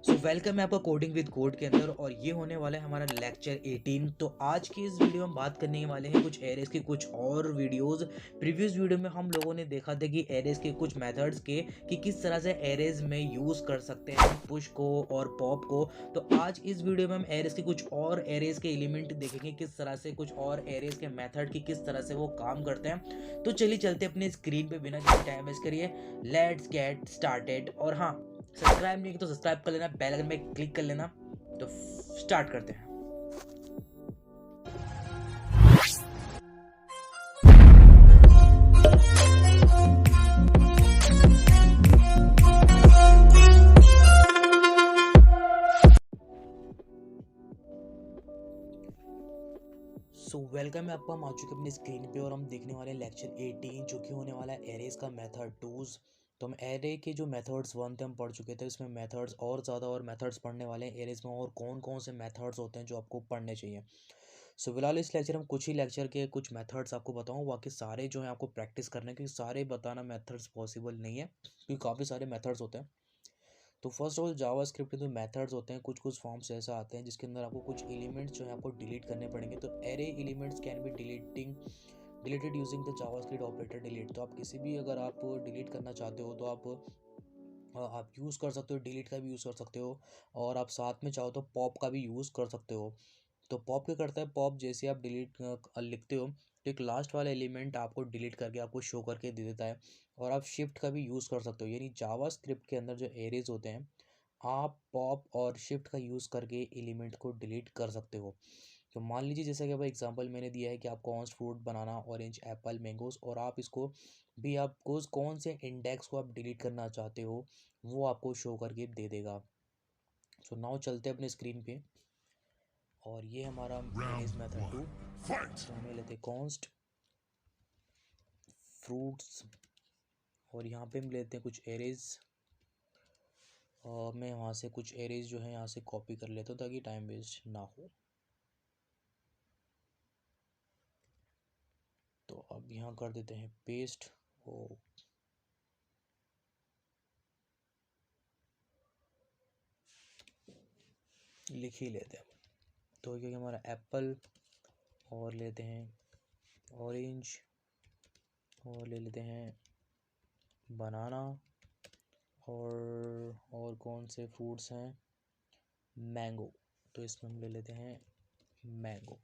Welcome है आपका coding with code के अंदर और ये होने वाला है हमारा लेक्चर 18। तो आज की इस वीडियो में हम बात करने वाले हैं कुछ एरेज के कुछ और वीडियोस। प्रीवियस वीडियो में हम लोगों ने देखा था कि एरेज के कुछ मेथड्स के कि किस तरह से एरेज में यूज़ कर सकते हैं पुश को और पॉप को। तो आज इस वीडियो में हम एरेज के कुछ और एरेज के एलिमेंट देखेंगे, किस तरह से कुछ और एरेज के मेथड की किस तरह से वो काम करते हैं। तो चलिए चलते अपने स्क्रीन पे बिना किसी टाइम वेस्ट करिए, लेट्स गेट स्टार्टेड। और हाँ, सब्सक्राइब नहीं किया तो सब्सक्राइब कर लेना, बेल आइकन में क्लिक कर लेना। तो स्टार्ट करते हैं। वेलकम है आपका, हम आ चुके अपनी स्क्रीन पे और हम देखने वाले हैं लेक्चर 18 जो कि होने वाला है एरेज का मेथड टूज। तो हम एरे के जो मेथड्स 1 थे हम पढ़ चुके थे, इसमें मेथड्स और ज़्यादा और मेथड्स पढ़ने वाले हैं एरेज में, और कौन कौन से मेथड्स होते हैं जो आपको पढ़ने चाहिए। फिलहाल इस लेक्चर में कुछ ही लेक्चर के कुछ मेथड्स आपको बताऊँ, बाकी सारे जो हैं आपको प्रैक्टिस करने, क्योंकि सारे बताना मेथड्स पॉसिबल नहीं है क्योंकि काफ़ी सारे मेथड्स होते हैं। तो first of all Java script के जो मेथड्स होते हैं, कुछ कुछ फॉर्म्स ऐसा आते हैं जिसके अंदर आपको कुछ एलिमेंट्स जो है आपको डिलीट करने पड़ेंगे। तो array elements can be deleted using the Java script operator delete. तो आप किसी भी अगर आप डिलीट करना चाहते हो तो आप यूज़ कर सकते हो, डिलीट का भी यूज़ कर सकते हो, और आप साथ में चाहो तो पॉप का भी यूज़ कर सकते हो। तो पॉप क्या करता है, पॉप जैसे आप डिलीट लिखते हो तो एक लास्ट वाला एलिमेंट आपको डिलीट करके आपको शो करके दे देता है। और आप शिफ्ट का भी यूज़ कर सकते हो, यानी जावा स्क्रिप्ट के अंदर जो एरेज होते हैं आप पॉप और शिफ्ट का यूज़ करके एलिमेंट को डिलीट कर सकते हो। तो मान लीजिए जैसा कि अब एग्जांपल मैंने दिया है कि आप कॉन्स फ्रूट बनाना ऑरेंज एप्पल मैंगोस, और आप इसको भी आपको कौन से इंडेक्स को आप डिलीट करना चाहते हो वो आपको शो करके दे देगा। सो नाउ चलते हैं अपने स्क्रीन पे, और ये हमारा एरेज मेथड 2। तो हमें लेते हैं कॉन्स्ट फ्रूट्स, और यहाँ पे हम लेते हैं कुछ एरेज, और मैं वहाँ से कुछ एरेज जो है यहाँ से कॉपी कर लेता हूँ ताकि टाइम वेस्ट ना हो। तो अब यहाँ कर देते हैं पेस्ट, वो लिख ही लेते हैं। तो क्योंकि हमारा एप्पल, और लेते हैं ऑरेंज, और ले लेते हैं बनाना, और कौन से फ्रूट्स हैं, मैंगो। तो इसमें हम ले लेते हैं मैंगो।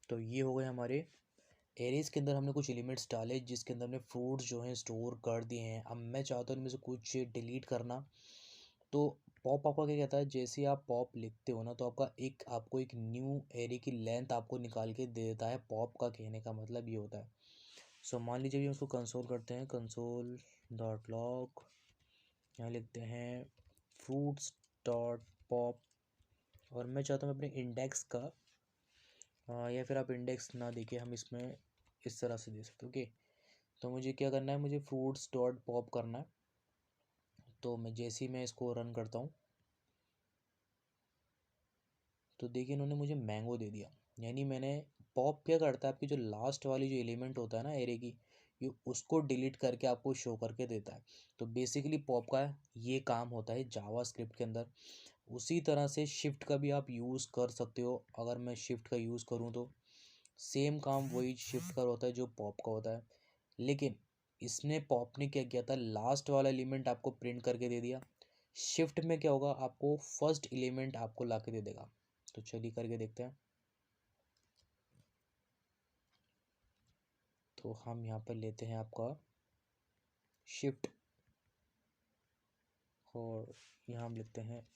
तो ये हो गए हमारे एरेज के अंदर हमने कुछ एलिमेंट्स डाले जिसके अंदर हमने फ्रूट्स जो हैं स्टोर कर दिए हैं। अब मैं चाहता हूँ इनमें से कुछ डिलीट करना। तो पॉप आपका क्या कहता है, जैसे आप पॉप लिखते हो ना तो आपको एक न्यू एरे की लेंथ आपको निकाल के दे देता है। पॉप का कहने का मतलब ये होता है। मान लीजिए हम उसको कंसोल करते हैं, कंसोल डॉट लॉग, यहाँ लिखते हैं फ्रूट्स डॉट पॉप, और मैं चाहता हूँ अपने इंडेक्स का या फिर आप इंडेक्स ना देके हम इसमें इस तरह से दे सकते हो। ओके, तो मुझे क्या करना है, मुझे फ्रूट्स डॉट पॉप करना है। तो मैं इसको रन करता हूँ तो देखिए इन्होंने मुझे मैंगो दे दिया। यानी मैंने, पॉप क्या करता है, आपकी जो लास्ट वाली जो एलिमेंट होता है ना एरे की, ये उसको डिलीट करके आपको शो करके देता है। तो बेसिकली पॉप का ये काम होता है जावा स्क्रिप्ट के अंदर। उसी तरह से शिफ्ट का भी आप यूज़ कर सकते हो। अगर मैं शिफ्ट का यूज़ करूँ तो सेम काम वही शिफ्ट का होता है जो पॉप का होता है, लेकिन इसने पॉप ने क्या किया था, लास्ट वाला एलिमेंट आपको प्रिंट करके दे दिया। शिफ्ट में क्या होगा, आपको फर्स्ट एलिमेंट आपको ला के दे देगा। तो चलिए करके देखते हैं। तो हम यहाँ पर लेते हैं आपका शिफ्ट, और यहाँ हम लिखते हैं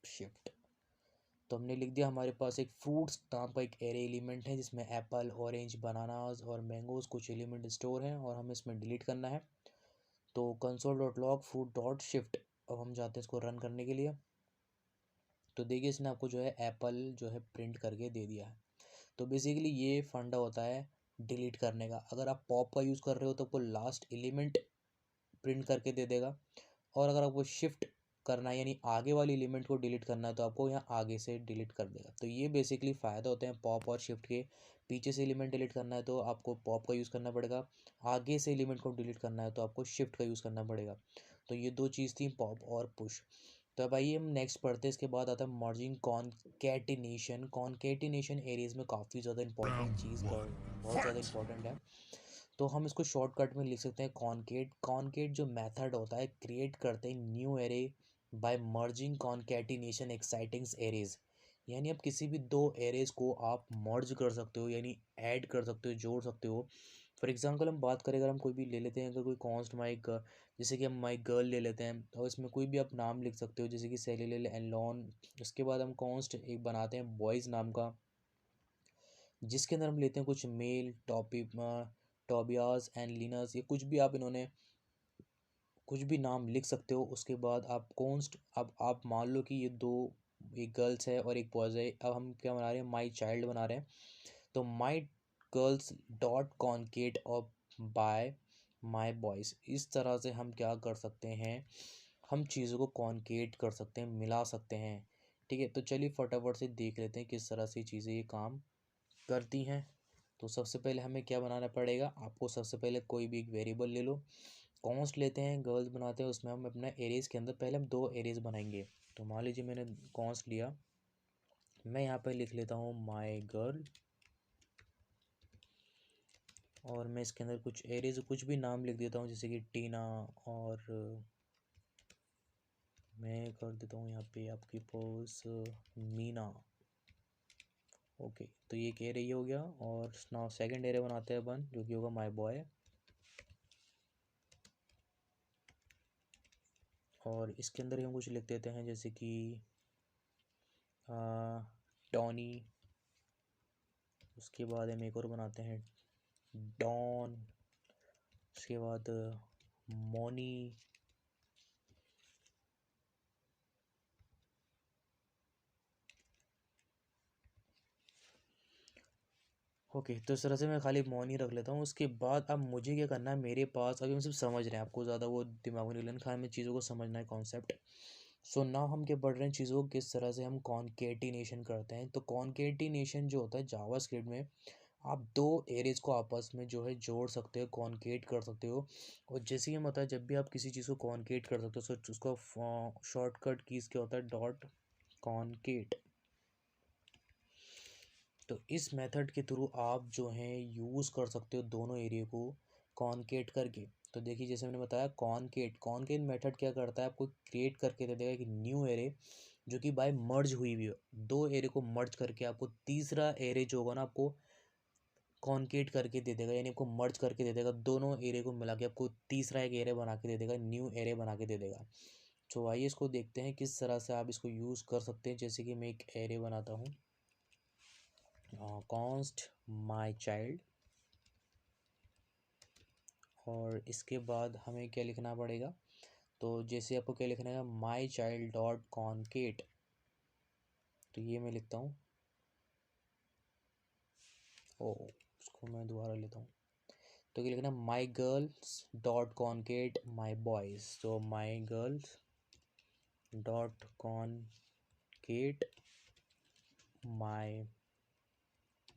शिफ्ट। तो हमने लिख दिया, हमारे पास एक फ्रूट्स नाम का एक एरे एलिमेंट है जिसमें एप्पल ऑरेंज बनानास और मैंगोज कुछ एलिमेंट स्टोर हैं, और हमें इसमें डिलीट करना है। तो console dot log fruit dot shift, अब हम जाते हैं इसको रन करने के लिए। तो देखिए इसने आपको जो है एप्पल जो है प्रिंट करके दे दिया है। तो बेसिकली ये फंडा होता है डिलीट करने का। अगर आप पॉप का यूज़ कर रहे हो तो आपको लास्ट एलिमेंट प्रिंट करके दे देगा, और अगर आप वो शिफ्ट करना है, यानी आगे वाली एलिमेंट को डिलीट करना है तो आपको यहाँ आगे से डिलीट कर देगा। तो ये बेसिकली फ़ायदा होते हैं पॉप और शिफ्ट के। पीछे से एलिमेंट डिलीट करना है तो आपको पॉप का यूज़ करना पड़ेगा, आगे से एलिमेंट को डिलीट करना है तो आपको शिफ्ट का यूज़ करना पड़ेगा। तो ये दो चीज़ थी, पॉप और पुश। तो अब आइए हम नेक्स्ट पढ़ते हैं। इसके बाद आता है मर्जिंग कॉन्केटिनेशन। कॉन्केटिनेशन एरेज में काफ़ी ज़्यादा इंपॉर्टेंट चीज़ का, बहुत ज़्यादा इंपॉर्टेंट है। तो हम इसको शॉर्टकट में लिख सकते हैं कॉन्केट। कॉन्केट जो मेथड होता है, क्रिएट करते हैं new array by merging concatenation existing arrays. यानी आप किसी भी दो एरेज को आप मर्ज कर सकते हो, यानी ऐड कर सकते हो, जोड़ सकते हो। फॉर एग्जांपल हम बात करें, अगर हम कोई भी ले लेते हैं, अगर कोई कॉन्स्ट माई, जैसे कि हम माई गर्ल ले लेते हैं, और इसमें कोई भी आप नाम लिख सकते हो, जैसे कि सेली ले ले एनलॉन। उसके बाद हम कॉन्स्ट एक बनाते हैं बॉयज़ नाम का, जिसके अंदर हम लेते हैं कुछ मेल टॉबियास एंड लिनस, ये कुछ भी आप इन्होंने कुछ भी नाम लिख सकते हो। उसके बाद आप कॉन्स्ट, अब आप मान लो कि ये दो, एक गर्ल्स है और एक बॉयज़ है। अब हम क्या बना रहे हैं, माई चाइल्ड बना रहे हैं। तो माई गर्ल्स डॉट कॉन्केट और बाय माई बॉयज़, इस तरह से हम क्या कर सकते हैं, हम चीज़ों को कॉन्केट कर सकते हैं, मिला सकते हैं। ठीक है, तो चलिए फटाफट से देख लेते हैं किस तरह से चीज़ें ये काम करती हैं। तो सबसे पहले हमें क्या बनाना पड़ेगा, आपको सबसे पहले कोई भी एक वेरिएबल ले लो। कॉन्स्ट लेते हैं, गर्ल्स बनाते हैं, उसमें हम अपना एरेज के अंदर पहले हम दो एरेज बनाएंगे। तो मान लीजिए मैंने कॉन्स्ट लिया, मैं यहाँ पे लिख लेता हूँ माई गर्ल, और मैं इसके अंदर कुछ एरेज कुछ भी नाम लिख देता हूँ, जैसे कि टीना, और मैं कर देता हूँ यहाँ पे आपके पास मीना। ओके, तो ये एक एरे हो गया। और नाउ सेकंड एरे बनाते हैं अपन, जो कि होगा माई बॉय। और इसके अंदर ही हम कुछ लिख देते हैं, जैसे कि टॉनी। उसके बाद हम एक और बनाते हैं डॉन। उसके बाद मोनी। ओके, तो इस तरह से मैं खाली मोनी रख लेता हूँ। उसके बाद अब मुझे क्या करना है, मेरे पास अभी हम सिर्फ समझ रहे हैं, आपको ज़्यादा वो दिमाग में नहीं लेना, खाली हमें चीज़ों को समझना है, कॉन्सेप्ट। सो नाउ हम क्या पढ़ रहे हैं, चीज़ों को किस तरह से हम कॉन्केटिनेशन करते हैं। तो कॉन्केटिनेशन जो होता है जावास्क्रिप्ट में, आप दो एरेज को आपस में जो है जोड़ सकते हो, कॉन्केट कर सकते हो। और जैसे कि होता है, जब भी आप किसी चीज़ को कॉन्केट कर सकते हो तो उसका शॉर्टकट कीज़ क्या होता है, डॉट कॉन्केट। तो इस मेथड के थ्रू आप जो हैं यूज़ कर सकते हो दोनों एरिया को कॉन्केट करके। तो देखिए, जैसे मैंने बताया कॉन्केट, कॉन्केट मेथड क्या करता है, आपको क्रिएट करके दे देगा एक न्यू एरे जो कि बाय मर्ज हुई हुई हो। दो एरे को मर्ज करके आपको तीसरा एरे जो होगा ना, आपको कॉन्केट करके दे देगा, यानी आपको मर्ज करके दे देगा, दोनों एरे को मिला के आपको तीसरा एक एरे बना के दे देगा, न्यू एरे बना के दे देगा। तो आइए इसको देखते हैं किस तरह से आप इसको यूज़ कर सकते हैं। जैसे कि मैं एक एरे बनाता हूँ, कॉन्स्ट माई चाइल्ड, और इसके बाद हमें क्या लिखना पड़ेगा, तो जैसे आपको क्या लिखना है, माई चाइल्ड डॉट कॉन्केट। तो ये मैं लिखता हूँ, ओ उसको मैं दोबारा लेता हूँ। तो क्या लिखना है, my girls dot concat my boys. तो my girls dot concat my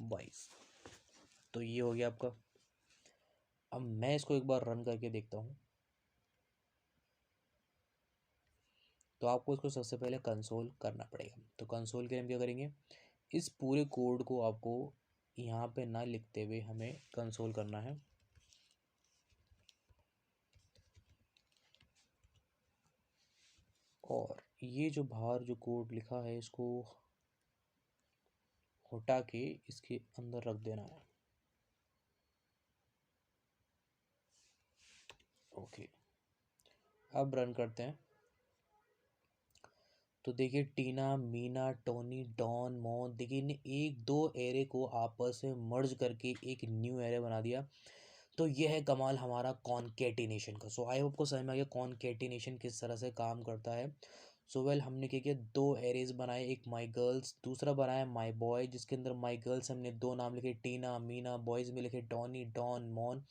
boys. तो ये हो गया आपका। अब मैं इसको एक बार रन करके देखता हूँ। तो आपको इसको सबसे पहले कंसोल करना पड़ेगा। तो कंसोल के लिए हम क्या करेंगे, इस पूरे कोड को आपको यहाँ पे ना लिखते हुए हमें कंसोल करना है। और ये जो बाहर जो कोड लिखा है, इसको हटा के इसके अंदर रख देना है। ओके, अब रन करते हैं। तो देखिए, टीना, मीना, टोनी, डॉन, मोन, देखिए इन्हें एक दो एरे को आपस में मर्ज करके एक न्यू एरे बना दिया। तो ये है कमाल हमारा कॉन्केटिनेशन का। सो आई होप को समझ में आ गया कॉन्केटिनेशन किस तरह से काम करता है। सो वेल, हमने क्या किया, दो एरेज बनाए, एक माई गर्ल्स, दूसरा बनाया माई बॉय, जिसके अंदर माई गर्ल्स हमने दो नाम लिखे, टीना, मीना, बॉयज़ में लिखे टॉनी, डॉन, मॉन।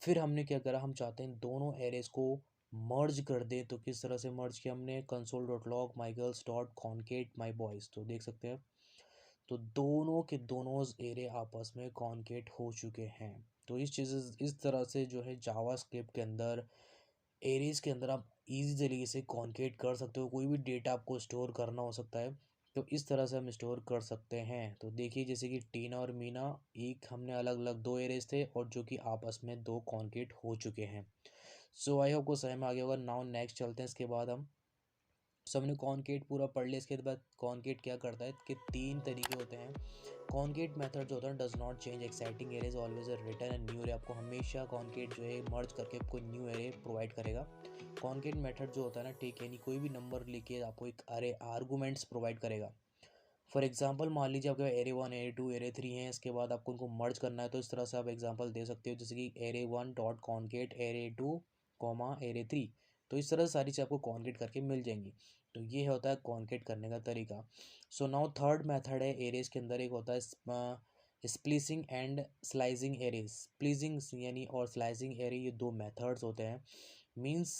फिर हमने क्या करा, हम चाहते हैं दोनों एरेज को मर्ज कर दें तो किस तरह से मर्ज किया हमने, console dot log my girls dot concat my boys, तो देख सकते हैं तो दोनों के दोनों एरे आपस में कॉन्केट हो चुके हैं। तो इस तरह से जो है जावास्क्रिप्ट के अंदर एरेज के अंदर आप इजी तरीके से कॉन्केट कर सकते हो। कोई भी डेटा आपको स्टोर करना हो सकता है तो इस तरह से हम स्टोर कर सकते हैं। तो देखिए जैसे कि टीना और मीना, एक हमने अलग अलग दो एरेज थे और जो कि आपस में दो कॉन्केट हो चुके हैं। सो आई होप को समझ में आ गया होगा। नाउ नेक्स्ट चलते हैं। इसके बाद हम हमने कॉन्केट पूरा पढ़ लिया। इसके बाद कॉन्केट क्या करता है कि तीन तरीके होते हैं। कॉन्केट मेथड जो होता है does not change exciting arrays always return and new array, आपको हमेशा कॉन्केट जो है मर्ज करके आपको न्यू एरे प्रोवाइड करेगा। कॉन्केट मेथड जो होता है ना, ठीक है, यानी कोई भी नंबर लेके आपको एक अरे आर्गूमेंट्स प्रोवाइड करेगा। फॉर एग्जाम्पल मान लीजिए आपके एरे 1 एरे 2 एरे 3 है, इसके बाद आपको उनको मर्ज करना है तो इस तरह से आप एग्जाम्पल दे सकते हो जैसे कि array 1 dot concat array 2 comma array 3। तो इस तरह से सारी चीज़ आपको कॉन्केट करके मिल जाएंगी। तो ये होता है कॉन्केट करने का तरीका। सो नाउ थर्ड मेथड है एरेज के अंदर, एक होता है splicing and slicing arrays. Splicing यानी और स्लाइसिंग एरे, ये दो मेथड्स होते हैं। मीन्स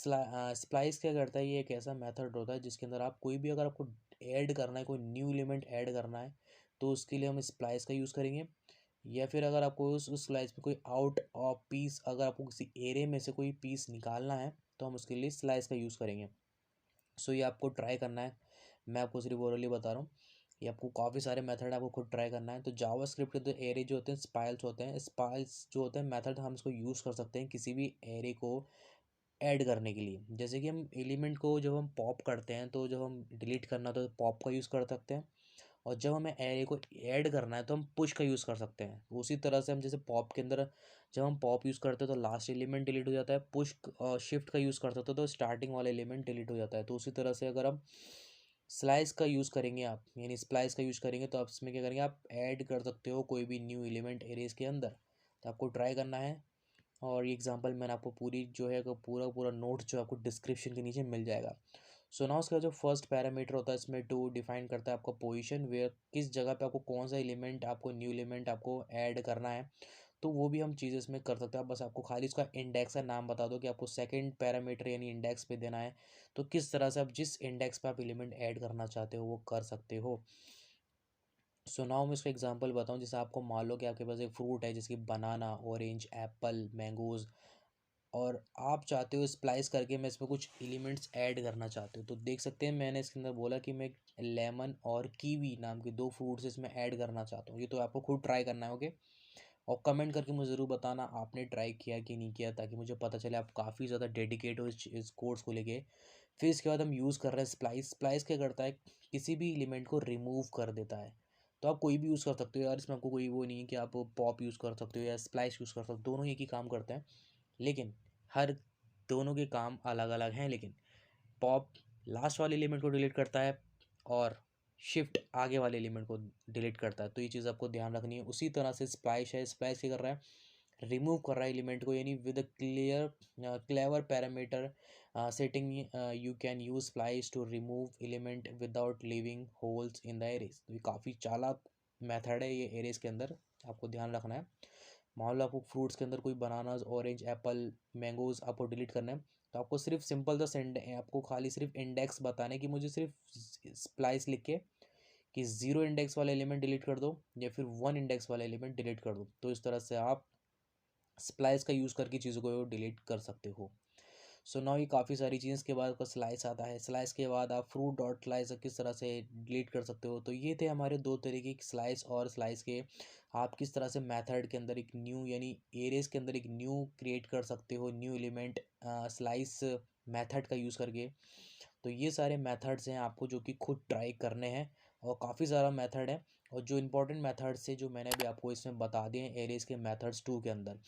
स्प्लाइस क्या करता है, ये एक ऐसा मेथड होता है जिसके अंदर आप कोई भी अगर आपको ऐड करना है, कोई न्यू एलिमेंट ऐड करना है तो उसके लिए हम स्प्लाइस का यूज़ करेंगे। या फिर अगर आपको उस स्लाइस में कोई आउट ऑफ पीस, अगर आपको किसी एरे में से कोई पीस निकालना है तो हम उसके लिए स्लाइस का यूज़ करेंगे। सो ये आपको ट्राई करना है, मैं आपको सिर्फ ओरली बता रहा हूँ। ये आपको काफ़ी सारे मेथड आपको खुद ट्राई करना है। तो जावास्क्रिप्ट के जो एरे जो होते हैं स्पाइल्स होते हैं, स्पाइल्स जो होते हैं मेथड, हम इसको यूज़ कर सकते हैं किसी भी एरे को ऐड करने के लिए। जैसे कि हम एलिमेंट को जब हम पॉप करते हैं तो जब हम डिलीट करना तो पॉप का यूज़ कर सकते हैं, और जब हमें एरे को ऐड करना है तो हम पुश का यूज़ कर सकते हैं। उसी तरह से हम जैसे पॉप के अंदर जब हम पॉप यूज़ करते हैं तो लास्ट एलिमेंट डिलीट हो जाता है, पुश शिफ्ट का यूज़ करते हैं तो स्टार्टिंग वाला एलिमेंट डिलीट हो जाता है। तो उसी तरह से अगर हम स्लाइस का यूज़ करेंगे आप, यानी स्प्लाइस का यूज़ करेंगे तो आप इसमें क्या करेंगे, आप ऐड कर सकते हो कोई भी न्यू एलिमेंट एरेज के अंदर। तो आपको ट्राई करना है। और ये एग्जांपल मैंने आपको पूरी जो है पूरा पूरा नोट जो आपको डिस्क्रिप्शन के नीचे मिल जाएगा। सो नाउ उसका जो फर्स्ट पैरामीटर होता है इसमें टू डिफाइन करता है आपका पोजीशन, वेयर किस जगह पे आपको कौन सा एलिमेंट, आपको न्यू एलिमेंट आपको ऐड करना है। तो वो भी हम चीज़ें इसमें कर सकते हैं। बस आपको खाली इसका इंडेक्स का नाम बता दो कि आपको सेकंड पैरामीटर यानी इंडेक्स पे देना है। तो किस तरह से आप जिस इंडेक्स पे आप एलिमेंट ऐड करना चाहते हो वो कर सकते हो। सो नाउ मैं इसका एग्जांपल बताऊं। जैसे आपको मान लो कि आपके पास एक फ्रूट है जैसे कि बनाना, ऑरेंज, एप्पल, मैंगोज़, और आप चाहते हो स्प्लाइस करके मैं इसमें कुछ एलिमेंट्स ऐड करना चाहते हो। तो देख सकते हैं मैंने इसके अंदर बोला कि मैं लेमन और कीवी नाम के दो फ्रूट्स इसमें ऐड करना चाहता हूँ। ये तो आपको खुद ट्राई करना है, ओके। और कमेंट करके मुझे ज़रूर बताना आपने ट्राई किया कि नहीं किया, ताकि मुझे पता चले आप काफ़ी ज़्यादा डेडिकेट हो इस कोर्स को लेके। फिर इसके बाद हम यूज़ कर रहे हैं स्प्लाइस। स्प्लाइस क्या करता है, किसी भी एलिमेंट को रिमूव कर देता है। तो आप कोई भी यूज़ कर सकते हो यार, इसमें आपको कोई वो नहीं है कि आप पॉप यूज़ कर सकते हो या स्प्लाइस यूज़ कर सकते हो, दोनों एक ही काम करते हैं। लेकिन हर दोनों के काम अलग अलग हैं। लेकिन पॉप लास्ट वाले एलिमेंट को डिलीट करता है और शिफ्ट आगे वाले एलिमेंट को डिलीट करता है। तो ये चीज़ आपको ध्यान रखनी है। उसी तरह से स्प्लाइस है, स्प्लाइस क्या कर रहा है, रिमूव कर रहा है एलिमेंट को, यानी with a clever parameter setting you can use splice to remove element without leaving holes in the arrays. तो ये काफ़ी चालाक मेथड है ये एरेज के अंदर, आपको ध्यान रखना है। मान लो आपको फ्रूट्स के अंदर कोई बनानाज, ऑरेंज, एप्पल, मैंगोज आपको डिलीट करना है तो आपको सिर्फ सिंपल द सेंड, आपको खाली सिर्फ इंडेक्स बताना है कि मुझे सिर्फ स्प्लाइस लिख के कि 0 इंडेक्स वाला एलिमेंट डिलीट कर दो या फिर 1 इंडेक्स वाला एलिमेंट डिलीट कर दो। तो इस तरह से आप स्प्लाइस का यूज़ करके चीज़ों को डिलीट कर सकते हो। सो नाउ ये काफ़ी सारी चीज़ के बाद आपका स्लाइस आता है। स्लाइस के बाद आप फ्रूट डॉट स्लाइस किस तरह से डिलीट कर सकते हो। तो ये थे हमारे दो तरीके की स्लाइस और स्लाइस के। आप किस तरह से मेथड के अंदर एक न्यू यानी एरेज के अंदर एक न्यू क्रिएट कर सकते हो, न्यू एलिमेंट स्लाइस मेथड का यूज़ करके। तो ये सारे मेथड्स हैं आपको जो कि खुद ट्राई करने हैं, और काफ़ी सारा मेथड है। और जो इंपॉर्टेंट मेथड्स है जो मैंने भी आपको इसमें बता दिए हैं एरेज के मेथड्स 2 के अंदर।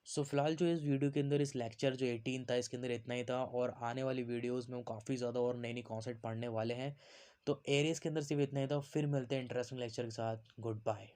सो फिलहाल जो इस वीडियो के अंदर इस लेक्चर जो 18 था इसके अंदर इतना ही था, और आने वाली वीडियोस में हम काफ़ी ज़्यादा और नई नई कॉन्सेप्ट पढ़ने वाले हैं। तो एरेज के अंदर सिर्फ इतना ही था। फिर मिलते हैं इंटरेस्टिंग लेक्चर के साथ। Good bye.